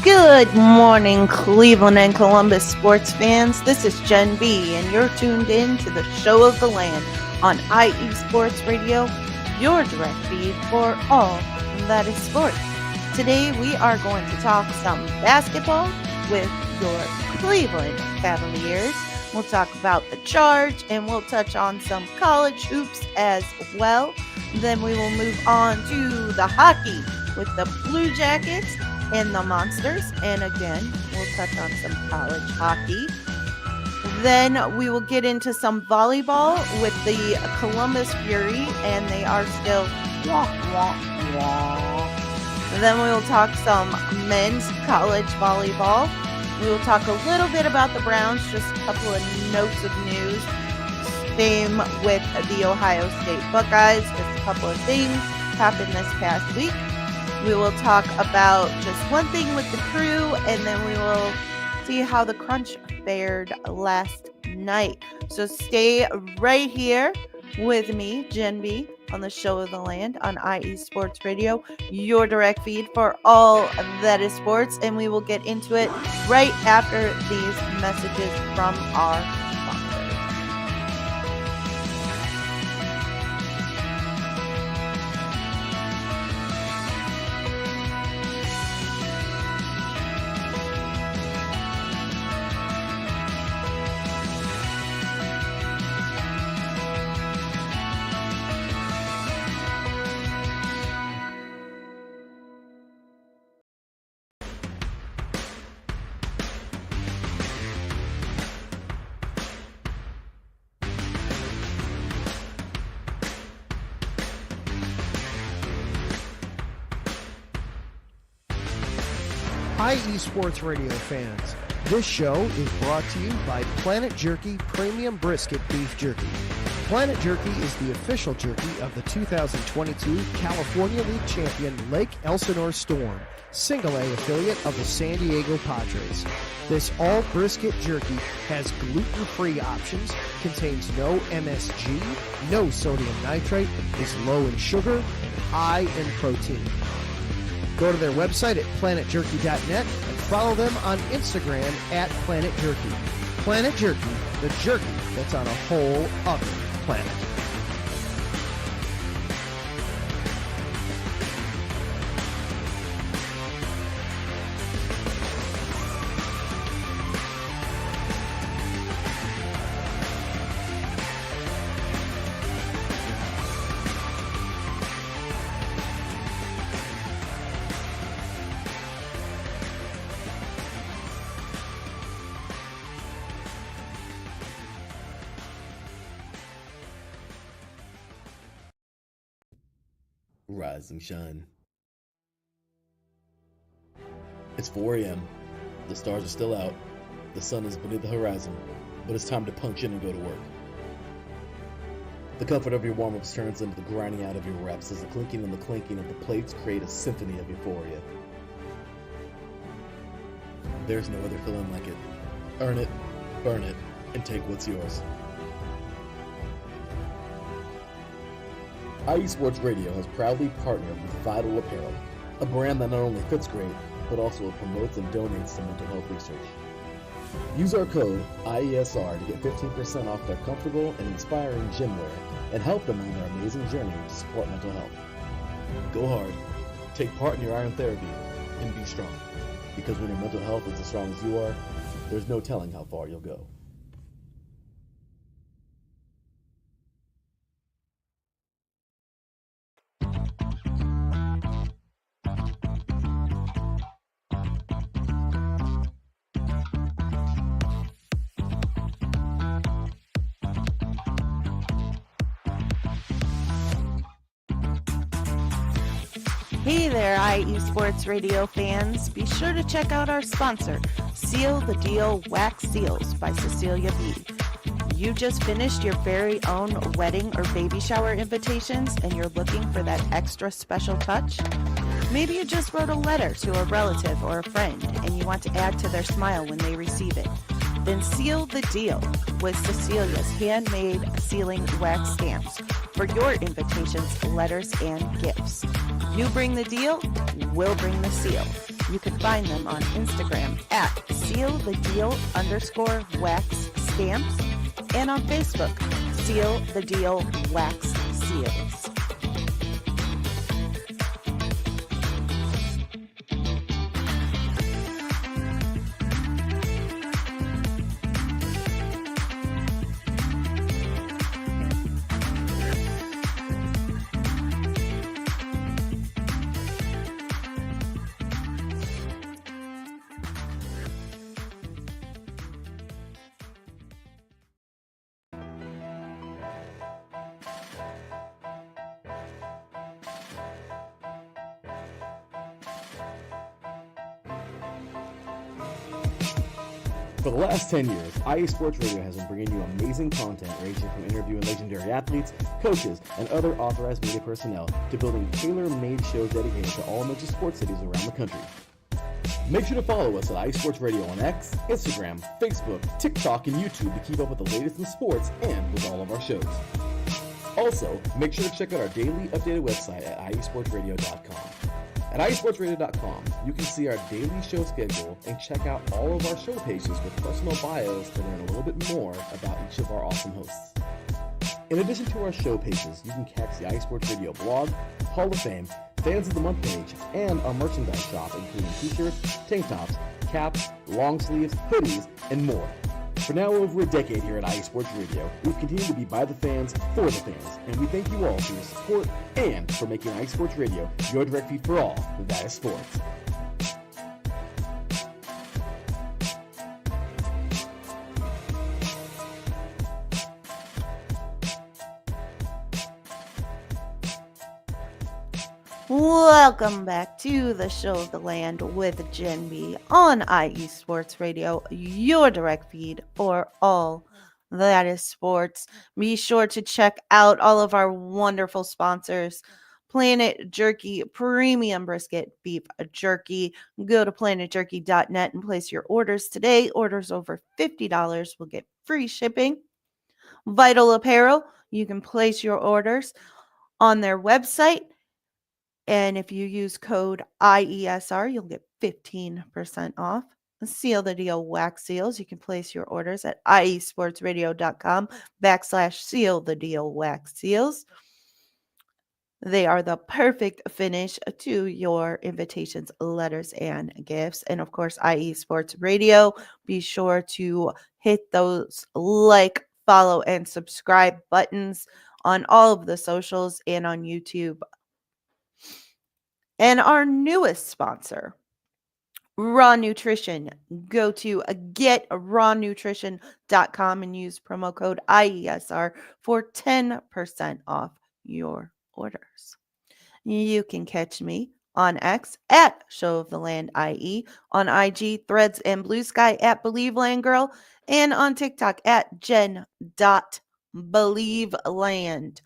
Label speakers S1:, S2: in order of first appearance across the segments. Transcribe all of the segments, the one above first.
S1: Good morning, Cleveland and Columbus sports fans. This is Jenn B, and you're tuned in to the show of the land on IE Sports Radio, your direct feed for all that is sports. Today, we are going to talk some basketball with your Cleveland Cavaliers. We'll talk about the Charge, and we'll touch on some college hoops as well. Then we will move on to the hockey with the Blue Jackets and the Monsters, and again, we'll touch on some college hockey. Then we will get into some volleyball with the Columbus Fury, and they are still wah, wah, wah. Then we will talk some men's college volleyball. We will talk a little bit about the Browns, just a couple of notes of news. Same with the Ohio State Buckeyes, just a couple of things happened this past week. We will talk about just one thing with the crew, and then we will see how the Crunch fared last night. So stay right here with me, Jenn B, on the show of the land on IE Sports Radio, your direct feed for all that is sports, and we will get into it right after these messages from our sponsors.
S2: IE Sports Radio fans, this show is brought to you by Planet Jerky Premium Brisket Beef Jerky. Planet Jerky is the official jerky of the 2022 California League champion Lake Elsinore Storm, Single A affiliate of the San Diego Padres. This all brisket jerky has gluten-free options, contains no MSG, no sodium nitrate, is low in sugar, and high in protein. Go to their website at planetjerky.net and follow them on Instagram at Planet Jerky. Planet Jerky, the jerky that's on a whole other planet.
S3: Rise and shine. It's 4 a.m. The stars are still out. The sun is beneath the horizon, but it's time to punch in and go to work. The comfort of your warm-ups turns into the grinding out of your reps as the clinking and the clinking of the plates create a symphony of euphoria. There's no other feeling like it. Earn it, burn it, and take what's yours. IE Sports Radio has proudly partnered with Vital Apparel, a brand that not only fits great, but also promotes and donates to mental health research. Use our code IESR to get 15% off their comfortable and inspiring gym wear and help them on their amazing journey to support mental health. Go hard, take part in your iron therapy, and be strong. Because when your mental health is as strong as you are, there's no telling how far you'll go.
S1: Hey there, IE Sports Radio fans. Be sure to check out our sponsor, Seal the Deal Wax Seals by Cecilia B. You just finished your very own wedding or baby shower invitations and you're looking for that extra special touch? Maybe you just wrote a letter to a relative or a friend and you want to add to their smile when they receive it. Then seal the deal with Cecilia's handmade sealing wax stamps for your invitations, letters, and gifts. You bring the deal, we'll bring the seal. You can find them on Instagram at sealthedeal_wax stamps and on Facebook, Seal the Deal Wax Seals.
S3: For the last 10 years, IE Sports Radio has been bringing you amazing content ranging from interviewing legendary athletes, coaches, and other authorized media personnel to building tailor-made shows dedicated to all major sports cities around the country. Make sure to follow us at IE Sports Radio on X, Instagram, Facebook, TikTok, and YouTube to keep up with the latest in sports and with all of our shows. Also, make sure to check out our daily updated website at iesportsradio.com. At iesportsradio.com, you can see our daily show schedule and check out all of our show pages with personal bios to learn a little bit more about each of our awesome hosts. In addition to our show pages, you can catch the iSports Radio blog, Hall of Fame, Fans of the Month page, and our merchandise shop, including t-shirts, tank tops, caps, long sleeves, hoodies, and more. For now over a decade here at IE Sports Radio, we've continued to be by the fans, for the fans, and we thank you all for your support and for making IE Sports Radio your direct feed for all that is sports.
S1: Welcome back to the Show of the Land with Jenn B on IE Sports Radio, your direct feed for all that is sports. Be sure to check out all of our wonderful sponsors. Planet Jerky Premium Brisket Beef Jerky. Go to planetjerky.net and place your orders today. Orders over $50 will get free shipping. Vital Apparel. You can place your orders on their website. And if you use code IESR, you'll get 15% off. Seal the Deal Wax Seals. You can place your orders at iesportsradio.com/seal the deal wax seals. They are the perfect finish to your invitations, letters, and gifts. And of course, IE Sports Radio. Be sure to hit those like, follow, and subscribe buttons on all of the socials and on YouTube. And our newest sponsor, Raw Nutrition. Go to getrawnutrition.com and use promo code IESR for 10% off your orders. You can catch me on X at Show of the Land IE, on IG, Threads, and Blue Sky at BelieveLandGirl, and on TikTok at Jen.BelieveLand.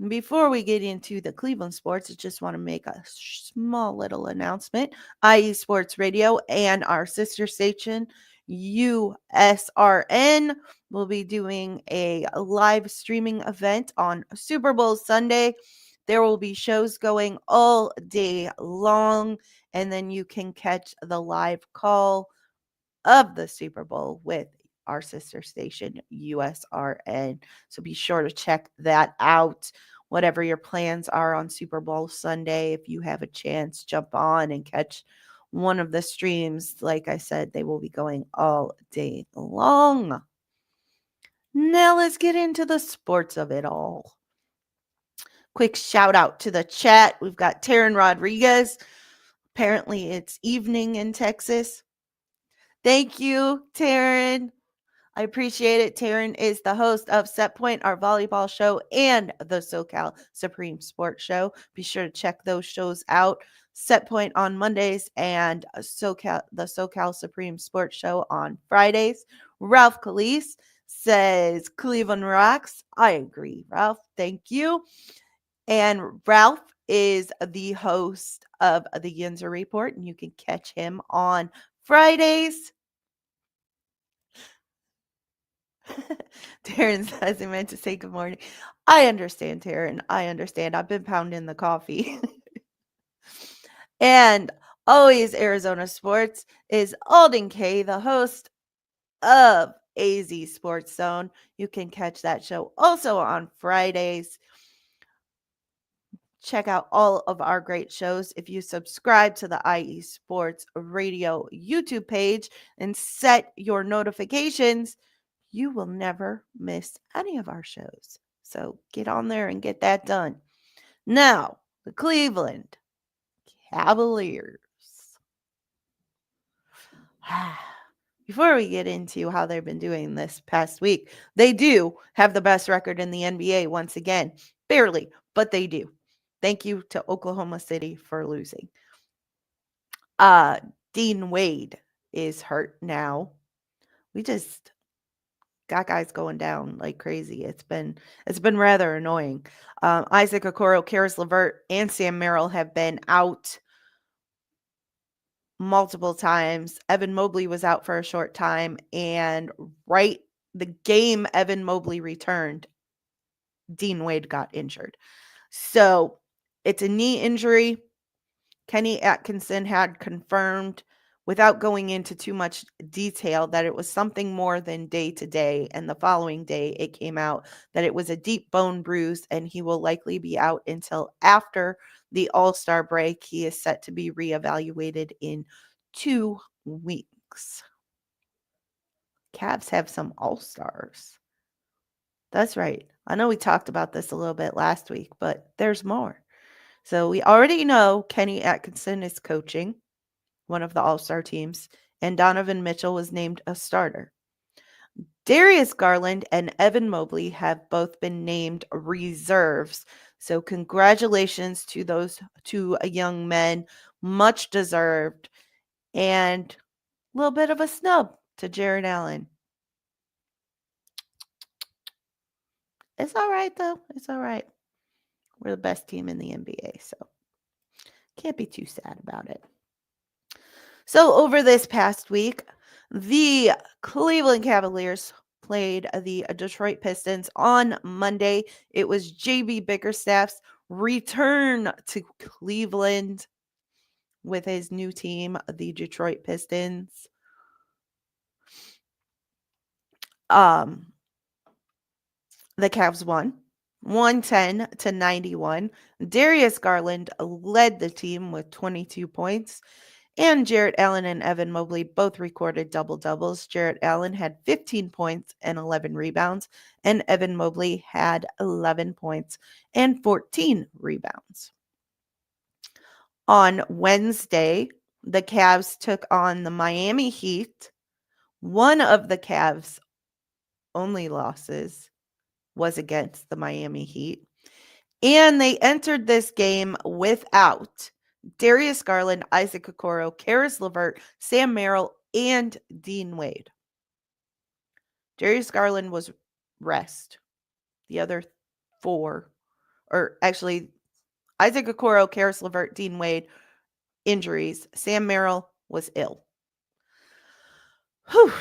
S1: Before we get into the Cleveland sports, I just want to make a small little announcement. IE Sports Radio and our sister station, USRN, will be doing a live streaming event on Super Bowl Sunday. There will be shows going all day long, and then you can catch the live call of the Super Bowl with our sister station, USRN. So be sure to check that out. Whatever your plans are on Super Bowl Sunday, if you have a chance, jump on and catch one of the streams. Like I said, they will be going all day long. Now let's get into the sports of it all. Quick shout out to the chat. We've got Taryn Rodriguez. Apparently it's evening in Texas. Thank you, Taryn. I appreciate it. Taryn is the host of Set Point, our volleyball show, and the SoCal Supreme Sports Show. Be sure to check those shows out. Set Point on Mondays and the SoCal Supreme Sports Show on Fridays. Ralph Calise says Cleveland rocks. I agree, Ralph. Thank you. And Ralph is the host of the Yinzer Report, and you can catch him on Fridays. Taryn says he meant to say good morning. I understand, Taryn. I understand. I've been pounding the coffee. And always Arizona Sports, is Alden Kay, the host of AZ Sports Zone. You can catch that show also on Fridays. Check out all of our great shows if you subscribe to the IE Sports Radio YouTube page and set your notifications. You will never miss any of our shows. So get on there and get that done. Now, the Cleveland Cavaliers. Before we get into how they've been doing this past week, they do have the best record in the NBA once again. Barely, but they do. Thank you to Oklahoma City for losing. Dean Wade is hurt now. We just got guys going down like crazy. It's been rather annoying. Isaac Okoro, Karis LeVert, and Sam Merrill have been out multiple times. Evan Mobley was out for a short time, and right the game Evan Mobley returned, Dean Wade got injured. So it's a knee injury. Kenny Atkinson had confirmed, without going into too much detail, that it was something more than day to day. And the following day, it came out that it was a deep bone bruise, and he will likely be out until after the All-Star break. He is set to be reevaluated in 2 weeks. Cavs have some All-Stars. That's right. I know we talked about this a little bit last week, but there's more. So we already know Kenny Atkinson is coaching one of the All-Star teams, and Donovan Mitchell was named a starter. Darius Garland and Evan Mobley have both been named reserves. So congratulations to those 2 young men. Much deserved. And a little bit of a snub to Jared Allen. It's all right, though. It's all right. We're the best team in the NBA, so can't be too sad about it. So over this past week, the Cleveland Cavaliers played the Detroit Pistons on Monday. It was JB Bickerstaff's return to Cleveland with his new team, the Detroit Pistons. The Cavs won 110-91. Darius Garland led the team with 22 points. And Jarrett Allen and Evan Mobley both recorded double-doubles. Jarrett Allen had 15 points and 11 rebounds, and Evan Mobley had 11 points and 14 rebounds. On Wednesday, the Cavs took on the Miami Heat. One of the Cavs' only losses was against the Miami Heat. And they entered this game without Darius Garland, Isaac Okoro, Karis LeVert, Sam Merrill, and Dean Wade. Darius Garland was rest. The other 4, or actually Isaac Okoro, Karis LeVert, Dean Wade, injuries. Sam Merrill was ill. Whew.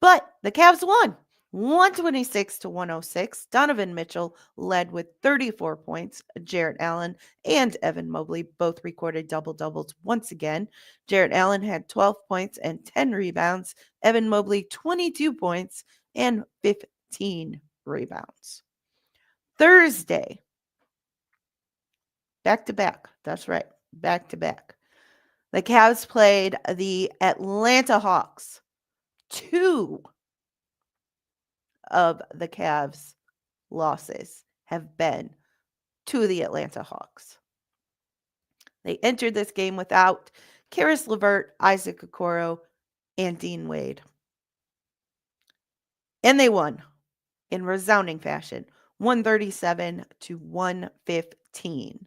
S1: But the Cavs won 126-106. Donovan Mitchell led with 34 points. Jarrett Allen and Evan Mobley both recorded double-doubles once again. Jarrett Allen had 12 points and 10 rebounds. Evan Mobley, 22 points and 15 rebounds. Thursday, back-to-back. That's right, back-to-back. The Cavs played the Atlanta Hawks. 2 of the Cavs' losses have been to the Atlanta Hawks. They entered this game without Karis LeVert, Isaac Okoro, and Dean Wade. And they won in resounding fashion, 137-115.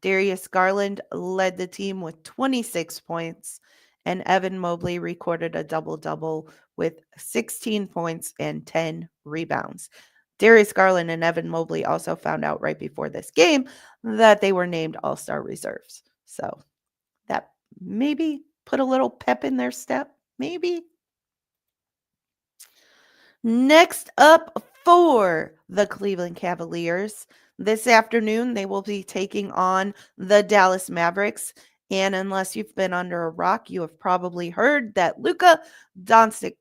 S1: Darius Garland led the team with 26 points, and Evan Mobley recorded a double-double with 16 points and 10 rebounds. Darius Garland and Evan Mobley also found out right before this game that they were named All-Star reserves. So that maybe put a little pep in their step, maybe. Next up for the Cleveland Cavaliers, this afternoon they will be taking on the Dallas Mavericks And unless you've been under a rock, you have probably heard that Luka Doncic,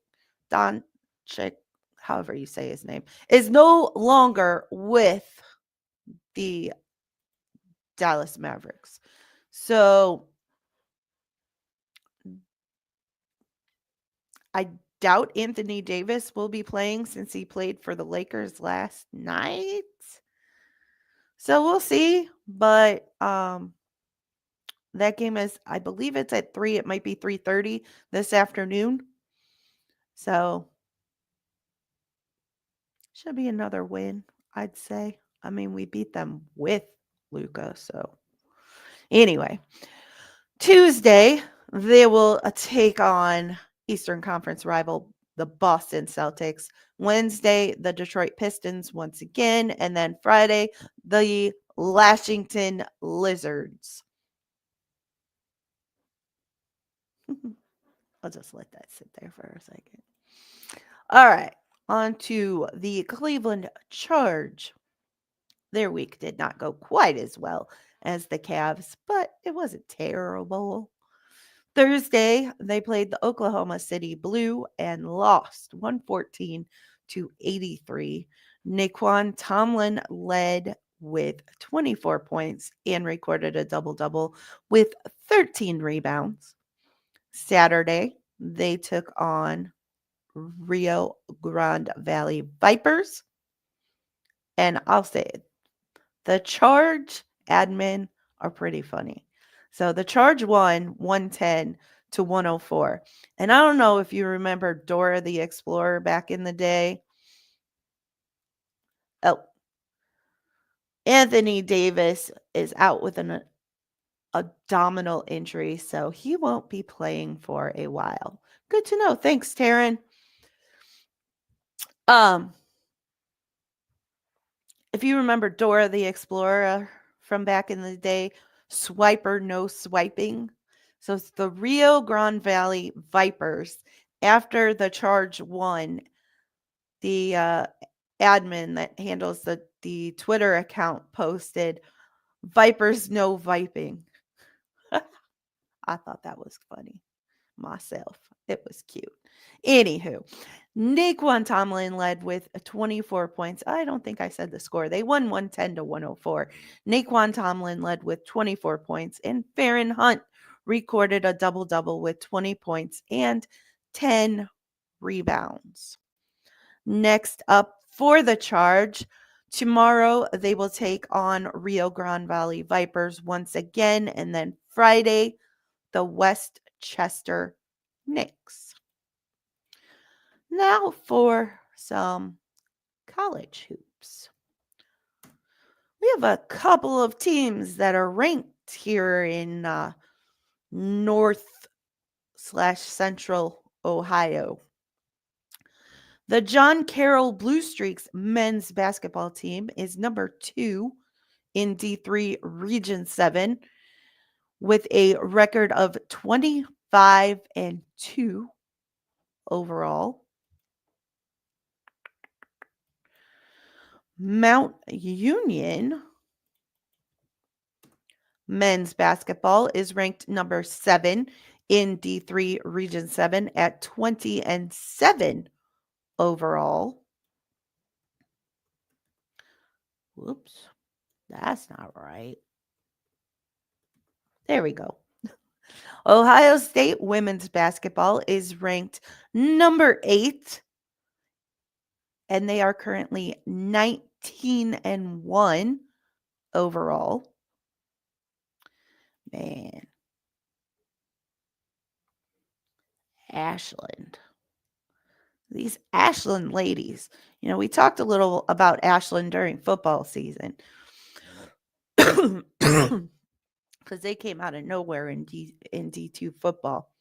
S1: however you say his name, is no longer with the Dallas Mavericks. So I doubt Anthony Davis will be playing since he played for the Lakers last night. So we'll see. But that game is, I believe it's at 3. It might be 3:30 this afternoon. So should be another win, I'd say. I mean, we beat them with Luka. So anyway, Tuesday, they will take on Eastern Conference rival, the Boston Celtics. Wednesday, the Detroit Pistons once again. And then Friday, the Washington Lizards. I'll just let that sit there for a second. All right, on to the Cleveland Charge. Their week did not go quite as well as the Cavs, but it wasn't terrible. Thursday, they played the Oklahoma City Blue and lost 114 to 83. Naquan Tomlin led with 24 points and recorded a double-double with 13 rebounds. Saturday, they took on Rio Grande Valley Vipers. And I'll say it, the Charge admin are pretty funny. So the Charge won 110 to 104. And I don't know if you remember Dora the Explorer back in the day. Oh, Anthony Davis is out with an abdominal injury, so he won't be playing for a while. Good to know. Thanks, Taryn. If you remember Dora the Explorer from back in the day, swiper, no swiping. So it's the Rio Grande Valley Vipers. After the Charge won, the admin that handles the Twitter account posted, Vipers no viping. I thought that was funny myself. It was cute. Anywho, Naquan Tomlin led with 24 points. I don't think I said the score. They won 110 to 104. Naquan Tomlin led with 24 points, and Farron Hunt recorded a double-double with 20 points and 10 rebounds. Next up for the Charge, tomorrow they will take on Rio Grande Valley Vipers once again, and then Friday, the Westchester Knicks. Now for some college hoops. We have a couple of teams that are ranked here in North/Central Ohio. The John Carroll Blue Streaks men's basketball team is number 2 in D3 Region 7 with a record of 25-2 overall. Mount Union men's basketball is ranked number 7 in D3 Region 7 at 20-7 overall. Whoops, that's not right. There we go. Ohio State women's basketball is ranked number 8, and they are currently 19-1 overall. Man. Ashland. These Ashland ladies. You know, we talked a little about Ashland during football season. Because they came out of nowhere in D2 football.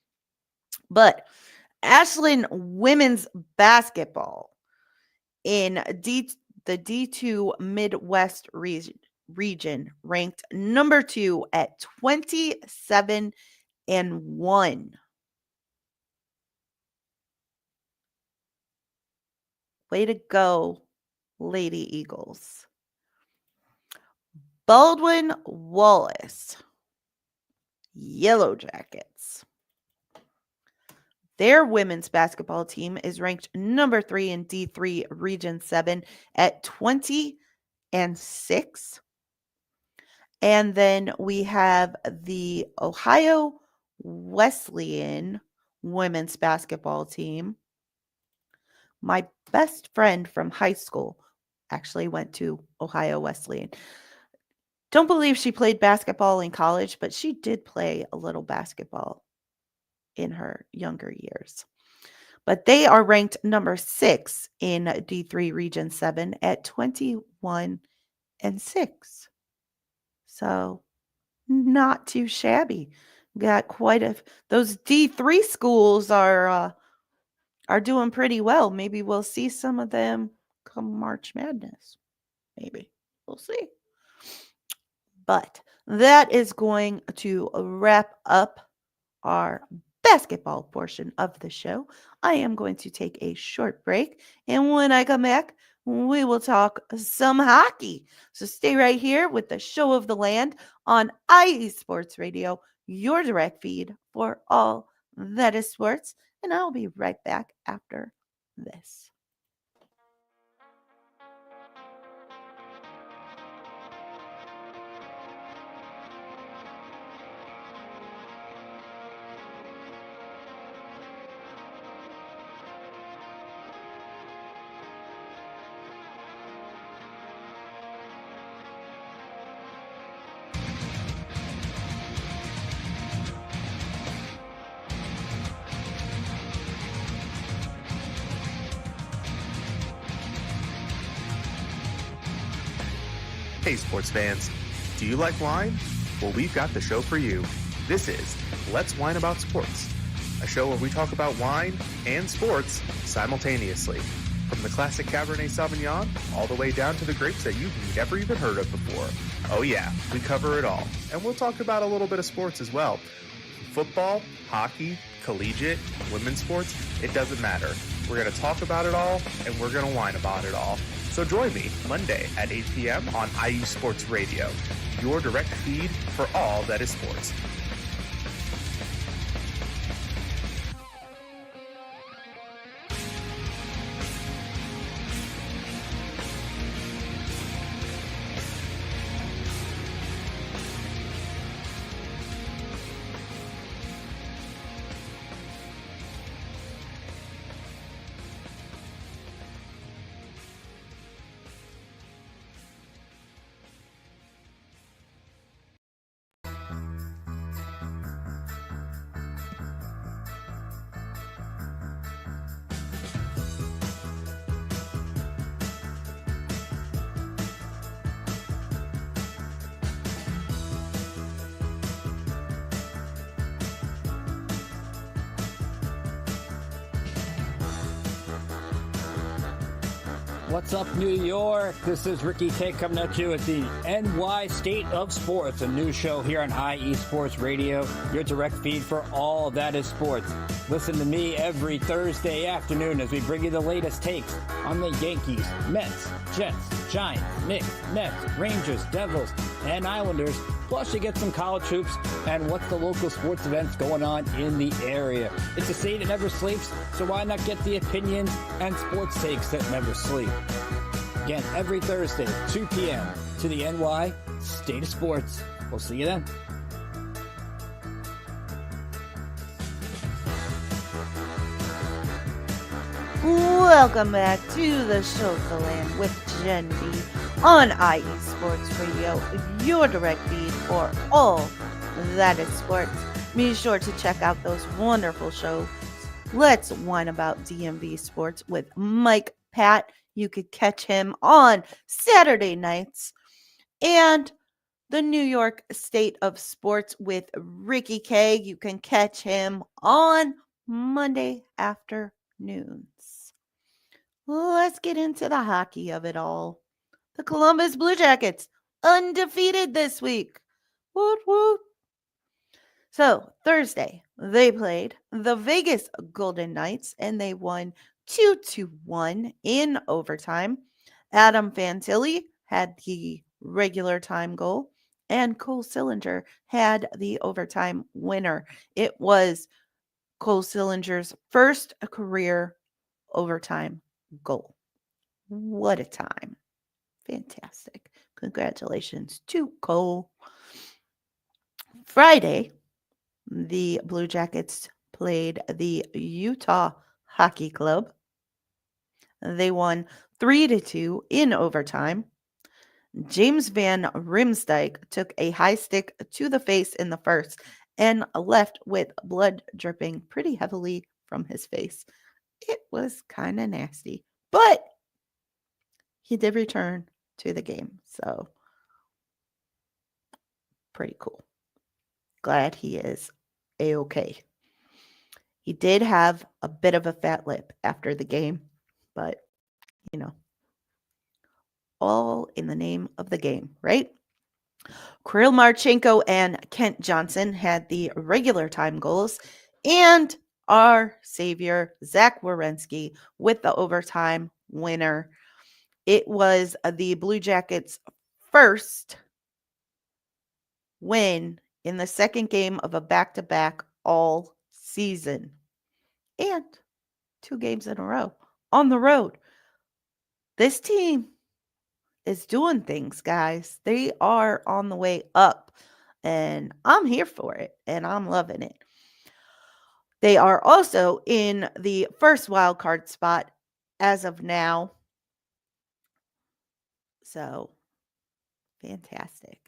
S1: But Ashland women's basketball in the D2 Midwest region ranked number 2 at 27-1. Way to go, Lady Eagles. Baldwin Wallace. Yellow Jackets. Their women's basketball team is ranked number 3 in D3 Region 7 at 20-6. And then we have the Ohio Wesleyan women's basketball team. My best friend from high school actually went to Ohio Wesleyan. Don't believe she played basketball in college, but she did play a little basketball in her younger years. But they are ranked number 6 in D3 Region 7 at 21-6. So not too shabby. Got quite a those D3 schools are doing pretty well. Maybe we'll see some of them come March Madness. Maybe. We'll see. But that is going to wrap up our basketball portion of the show. I am going to take a short break, and when I come back, we will talk some hockey. So stay right here with the Show of the Land on IE Sports Radio, your direct feed for all that is sports, and I'll be right back after this.
S4: Hey sports fans, do you like wine? Well, we've got the show for you. This is Let's Wine About Sports, a show where we talk about wine and sports simultaneously. From the classic Cabernet Sauvignon all the way down to the grapes that you've never even heard of before. Oh yeah, we cover it all. And we'll talk about a little bit of sports as well. Football, hockey, collegiate, women's sports, it doesn't matter. We're going to talk about it all, and we're going to whine about it all. So join me Monday at 8 p.m. on IU Sports Radio, your direct feed for all that is sports.
S5: What's up, New York? This is Ricky K coming at you at the NY State of Sports, a new show here on IE Sports Radio, your direct feed for all that is sports. Listen to me every Thursday afternoon as we bring you the latest takes on the Yankees, Mets, Jets, Giants, Knicks, Nets, Rangers, Devils, and Islanders. Plus, you get some college hoops and what's the local sports events going on in the area. It's a state that never sleeps, so why not get the opinions and sports takes that never sleep? Again, every Thursday, 2 p.m. to the NY State of Sports. We'll see you then.
S1: Welcome back to the Show of the Land with Jenn B on IE Sports Radio, your direct feed for all that is sports. Be sure to check out those wonderful shows. Let's Whine About DMV Sports with Mike Pat. You could catch him on Saturday nights. And the New York State of Sports with Ricky K. You can catch him on Monday afternoons. Let's get into the hockey of it all. The Columbus Blue Jackets, undefeated this week. Woot woot. So, Thursday, they played the Vegas Golden Knights, and they won 2-1 in overtime. Adam Fantilli had the regular time goal, and Cole Sillinger had the overtime winner. It was Cole Sillinger's first career overtime goal. What a time. Fantastic. Congratulations to Cole. Friday, the Blue Jackets played the Utah Hockey Club. They won 3-2 in overtime. James Van Riemsdyk took a high stick to the face in the first and left with blood dripping pretty heavily from his face. It was kind of nasty, but he did return to the game, so pretty cool. Glad he is A-okay. He did have a bit of a fat lip after the game, but, all in the name of the game, right? Kirill Marchenko and Kent Johnson had the regular time goals, and our savior, Zach Werenski, with the overtime winner. It was the Blue Jackets' first win in the second game of a back-to-back all season, and 2 games in a row on the road. This team is doing things, guys. They are on the way up, and I'm here for it, and I'm loving it. They are also in the first wild card spot as of now. So, fantastic.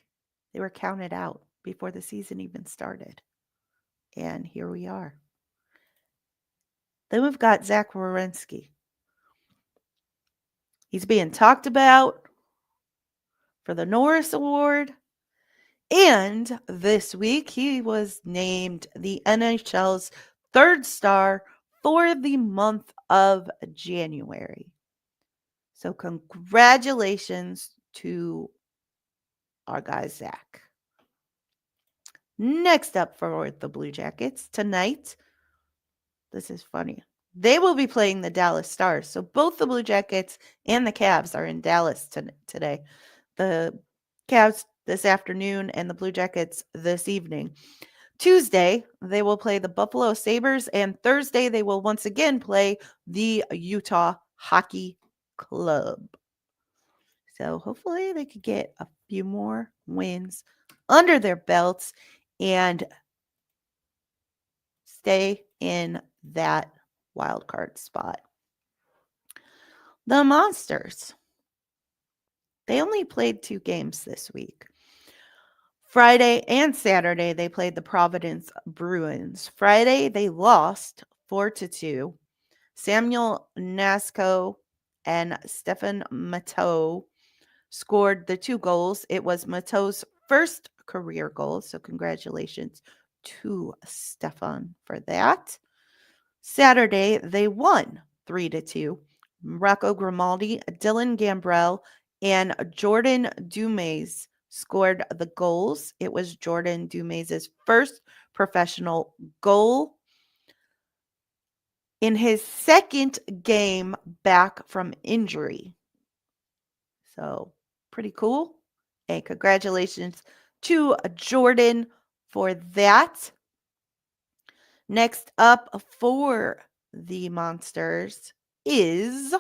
S1: They were counted out before the season even started. And here we are. Then we've got Zach Werenski. He's being talked about for the Norris Award. And this week, he was named the NHL's third star for the month of January. So congratulations to our guy, Zach. Next up for the Blue Jackets tonight, this is funny. They will be playing the Dallas Stars. So both the Blue Jackets and the Cavs are in Dallas today. The Cavs this afternoon and the Blue Jackets this evening. Tuesday, they will play the Buffalo Sabres, and Thursday, they will once again play the Utah Hockey Club. So hopefully they could get a few more wins under their belts and stay in that wild card spot. The Monsters. They only played 2 games this week. Friday and Saturday, they played the Providence Bruins. Friday, they lost 4-2. Samuel Nasco and Stefan Matteau scored the 2 goals. It was Matteau's first career goal, so congratulations to Stefan for that. Saturday, they won 3-2. Rocco Grimaldi, Dylan Gambrell, and Jordan Dumais scored the goals. It was Jordan Dumais' first professional goal in his second game back from injury. So, pretty cool. And congratulations to Jordan for that. Next up for the Monsters is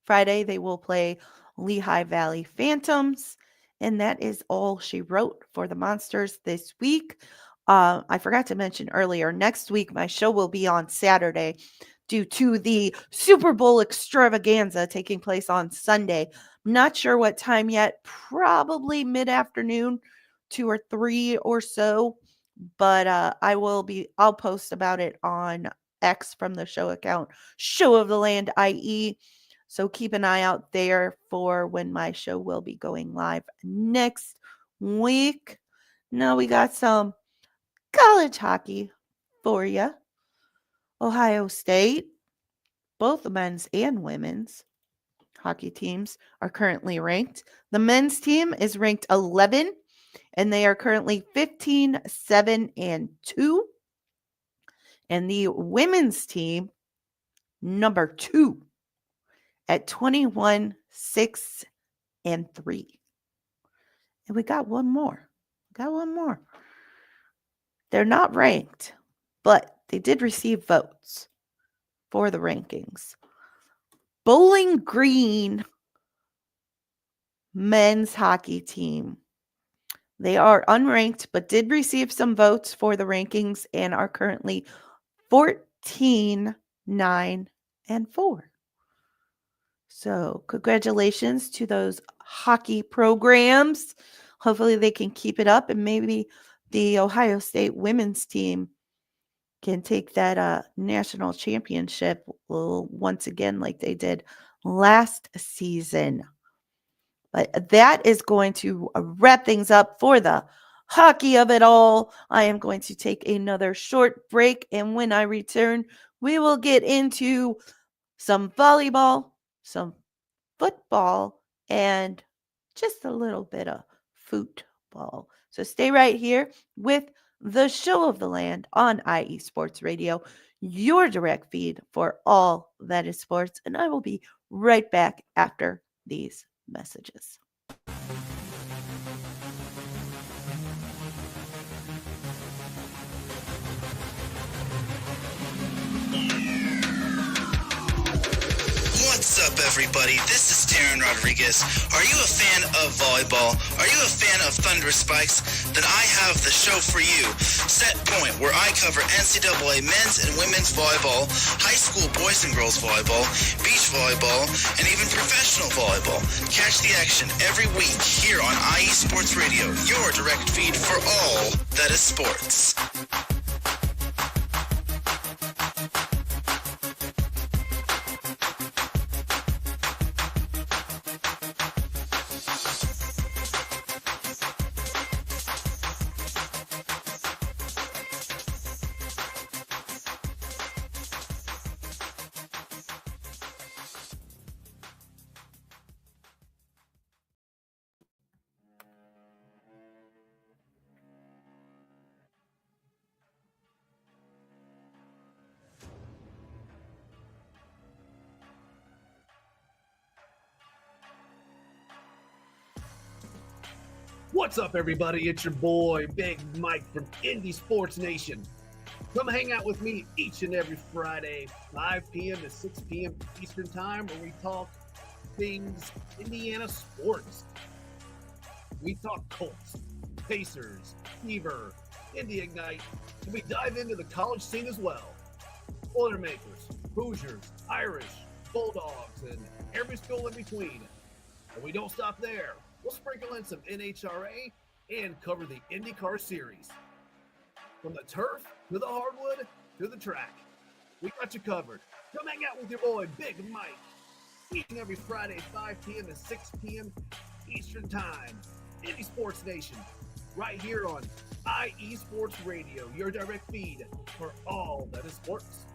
S1: Friday. They will play Lehigh Valley Phantoms. And that is all she wrote for the Monsters this week. I forgot to mention earlier, next week my show will be on Saturday due to the Super Bowl extravaganza taking place on Sunday. I'm not sure what time yet, probably mid-afternoon, 2 or 3 or so. But I'll post about it on X from the show account, Show of the Land IE. So keep an eye out there for when my show will be going live next week. Now we got some college hockey for you. Ohio State, both the men's and women's hockey teams are currently ranked. The men's team is ranked 11, and they are currently 15, 7, and 2. And the women's team, number 2, at 21, 6, and 3. And we got one more. Got one more. They're not ranked, but they did receive votes for the rankings. Bowling Green men's hockey team. They are unranked, but did receive some votes for the rankings and are currently 14, 9, and 4. So, congratulations to those hockey programs. Hopefully, they can keep it up, and maybe the Ohio State women's team can take that national championship once again, like they did last season. But that is going to wrap things up for the hockey of it all. I am going to take another short break, and when I return, we will get into some volleyball, some football, and just a little bit of football. So stay right here with the show of the land on IE Sports Radio, your direct feed for all that is sports. And I will be right back after these messages.
S6: What's up, everybody? This is Darren Rodriguez. Are you a fan of volleyball? Are you a fan of Thunderous Spikes? Then I have the show for you, Set Point, where I cover NCAA men's and women's volleyball, high school boys and girls volleyball, beach volleyball, and even professional volleyball. Catch the action every week here on IE Sports Radio, your direct feed for all that is sports.
S7: What's up, everybody? It's your boy, Big Mike from Indie Sports Nation. Come hang out with me each and every Friday, 5 p.m. to 6 p.m. Eastern Time, where we talk things Indiana sports. We talk Colts, Pacers, Fever, Indy Ignite, and we dive into the college scene as well. Boilermakers, Hoosiers, Irish, Bulldogs, and every school in between. And we don't stop there. We'll sprinkle in some NHRA and cover the IndyCar series. From the turf to the hardwood to the track, we got you covered. Come hang out with your boy, Big Mike, each and every Friday, 5 p.m. to 6 p.m. Eastern Time. Indie Sports Nation, right here on IE Sports Radio, your direct feed for all that is sports.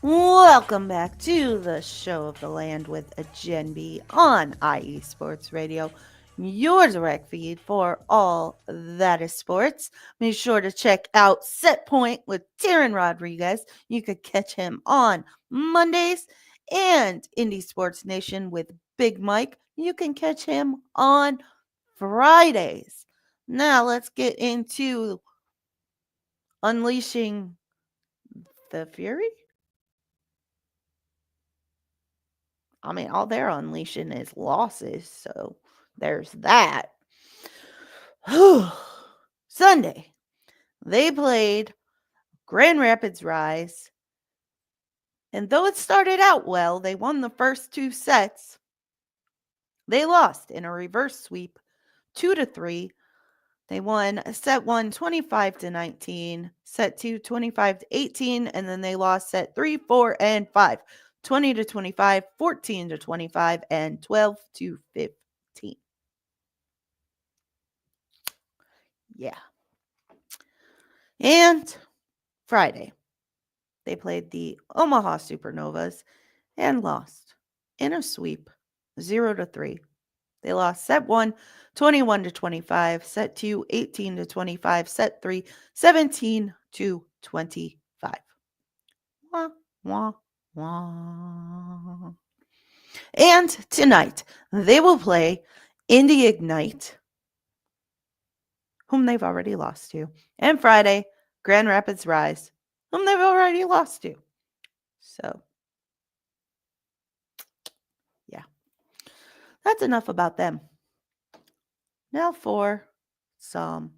S1: Welcome back to the show of the land with Jenn B on IE Sports Radio, your direct feed for all that is sports. Be sure to check out Set Point with Darren Rodriguez. You could catch him on Mondays, and Indie Sports Nation with Big Mike. You can catch him on Fridays. Now let's get into unleashing the fury. I mean, all they're unleashing is losses, so there's that. Sunday, they played Grand Rapids Rise, and though it started out well, they won the first 2 sets. They lost in a reverse sweep, 2-3. They won set 1 25-19, set 2 25-18, and then they lost set 3, 4, and 5. 20-25, 14-25, and 12-15. Yeah. And Friday, they played the Omaha Supernovas and lost in a sweep, 0-3. They lost set 1, 21-25, set 2, 18-25, set 3, 17-25. Wah, wah, wah. And tonight, they will play Indy Ignite, whom they've already lost to. And Friday, Grand Rapids Rise, whom they've already lost to. So, yeah, that's enough about them. Now for some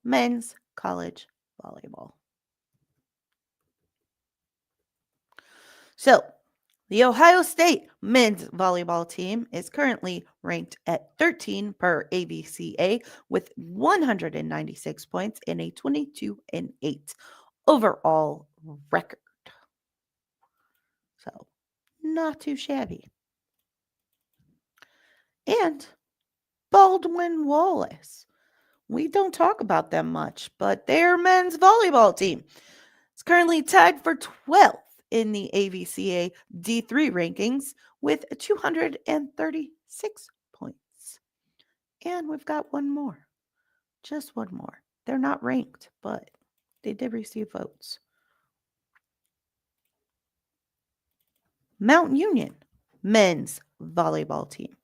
S1: men's college volleyball. So, the Ohio State men's volleyball team is currently ranked at 13 per AVCA with 196 points and a 22-8 overall record. So, not too shabby. And Baldwin Wallace. We don't talk about them much, but their men's volleyball team is currently tied for 12th in the AVCA D3 rankings with 236 points. And we've got one more. Just one more. They're not ranked, but they did receive votes. Mount Union men's volleyball team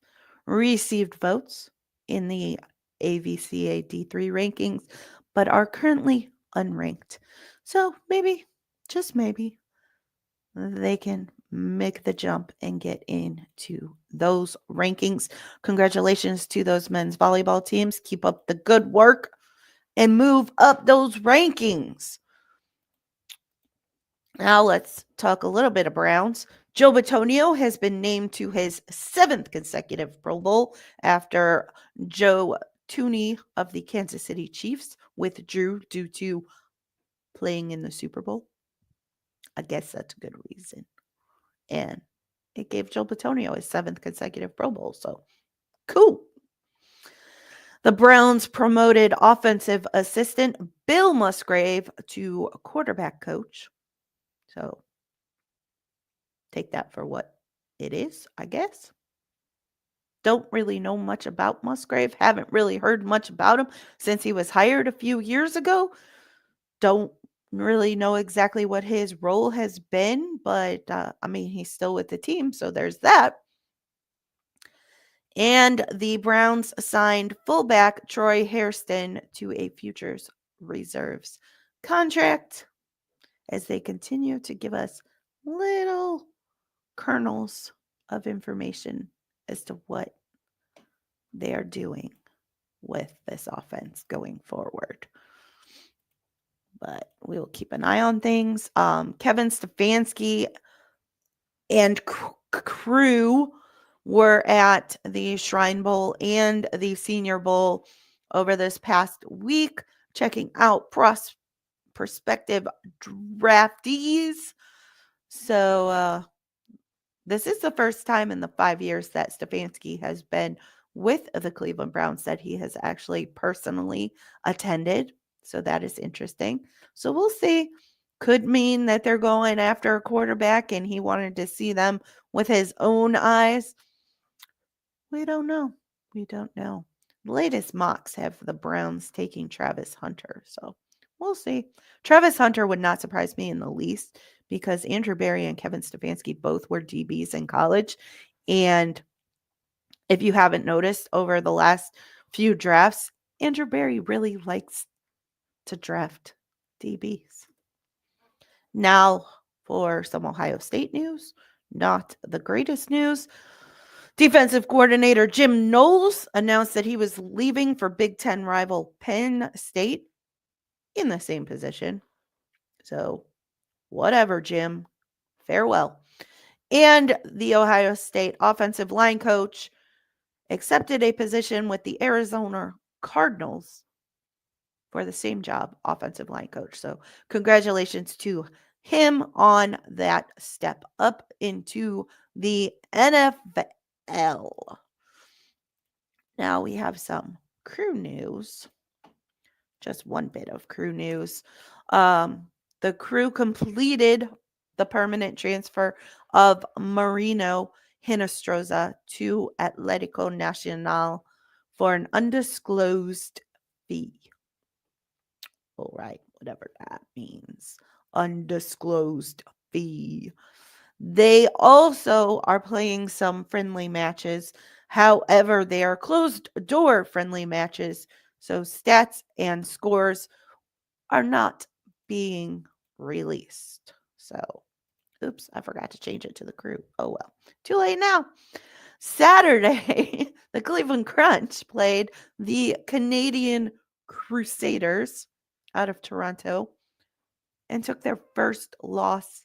S1: received votes in the AVCA D3 rankings, but are currently unranked. So maybe, just maybe, they can make the jump and get into those rankings. Congratulations to those men's volleyball teams. Keep up the good work and move up those rankings. Now let's talk a little bit of Browns. Joe Bitonio has been named to his 7th consecutive Pro Bowl after Joe Tooney of the Kansas City Chiefs withdrew due to playing in the Super Bowl. I guess that's a good reason. And it gave Joe Bitonio his 7th consecutive Pro Bowl. So cool. The Browns promoted offensive assistant Bill Musgrave to quarterback coach. So take that for what it is, I guess. Don't really know much about Musgrave. Haven't really heard much about him since he was hired a few years ago. Don't really know exactly what his role has been, but I mean, he's still with the team, so there's that. And the Browns signed fullback Troy Hairston to a futures reserves contract as they continue to give us little kernels of information as to what they are doing with this offense going forward. But we will keep an eye on things. Kevin Stefanski and crew were at the Shrine Bowl and the Senior Bowl over this past week, checking out prospective draftees. So this is the first time in the 5 years that Stefanski has been with the Cleveland Browns that he has actually personally attended. So that is interesting. So we'll see. Could mean that they're going after a quarterback and he wanted to see them with his own eyes. We don't know. We don't know. The latest mocks have the Browns taking Travis Hunter. So we'll see. Travis Hunter would not surprise me in the least because Andrew Berry and Kevin Stefanski both were DBs in college. And if you haven't noticed over the last few drafts, Andrew Berry really likes to draft DBs. Now for some Ohio State news. Not the greatest news. Defensive coordinator Jim Knowles announced that he was leaving for Big Ten rival Penn State in the same position. So whatever, Jim. Farewell. And the Ohio State offensive line coach accepted a position with the Arizona Cardinals for the same job, offensive line coach. So congratulations to him on that step up into the NFL. Now we have some crew news. Just one bit of crew news. The crew completed the permanent transfer of Marino Hinostroza to Atletico Nacional for an undisclosed fee. All right, whatever that means. Undisclosed fee. They also are playing some friendly matches. However, they are closed door friendly matches, so stats and scores are not being released. So, oops, I forgot to change it to the crew. Oh well, too late now. Saturday, the Cleveland Crunch played the Canadian Crusaders out of Toronto and took their first loss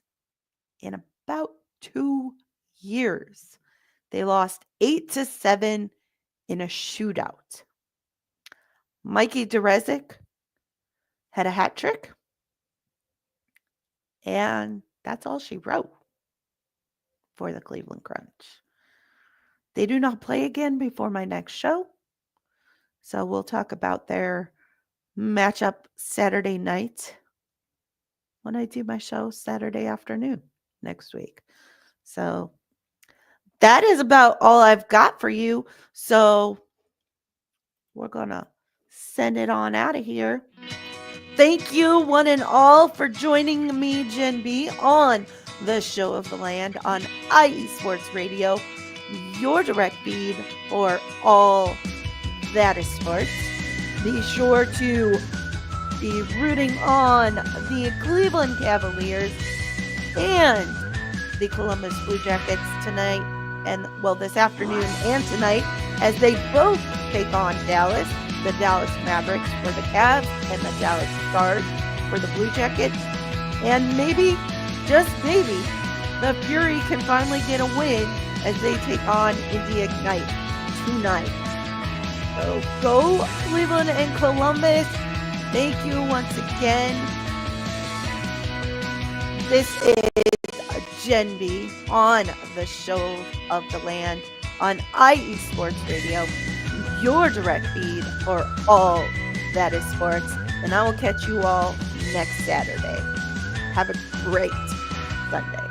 S1: in about 2 years. They lost 8-7 in a shootout. Mikey Derezik had a hat trick, and that's all she wrote for the Cleveland Crunch. They do not play again before my next show, so we'll talk about their matchup Saturday night when I do my show Saturday afternoon next week. So that is about all I've got for you. So we're going to send it on out of here. Thank you, one and all, for joining me, Jenn B, on the Show of the Land on IE Sports Radio, your direct feed for all that is sports. Be sure to be rooting on the Cleveland Cavaliers and the Columbus Blue Jackets tonight, and well, this afternoon and tonight, as they both take on Dallas. The Dallas Mavericks for the Cavs and the Dallas Stars for the Blue Jackets. And maybe, just maybe, the Fury can finally get a win as they take on Indy Ignite tonight. So go Cleveland and Columbus. Thank you once again. This is Jenn B on the Show of the Land on IE Sports Radio, your direct feed for all that is sports. And I will catch you all next Saturday. Have a great Sunday.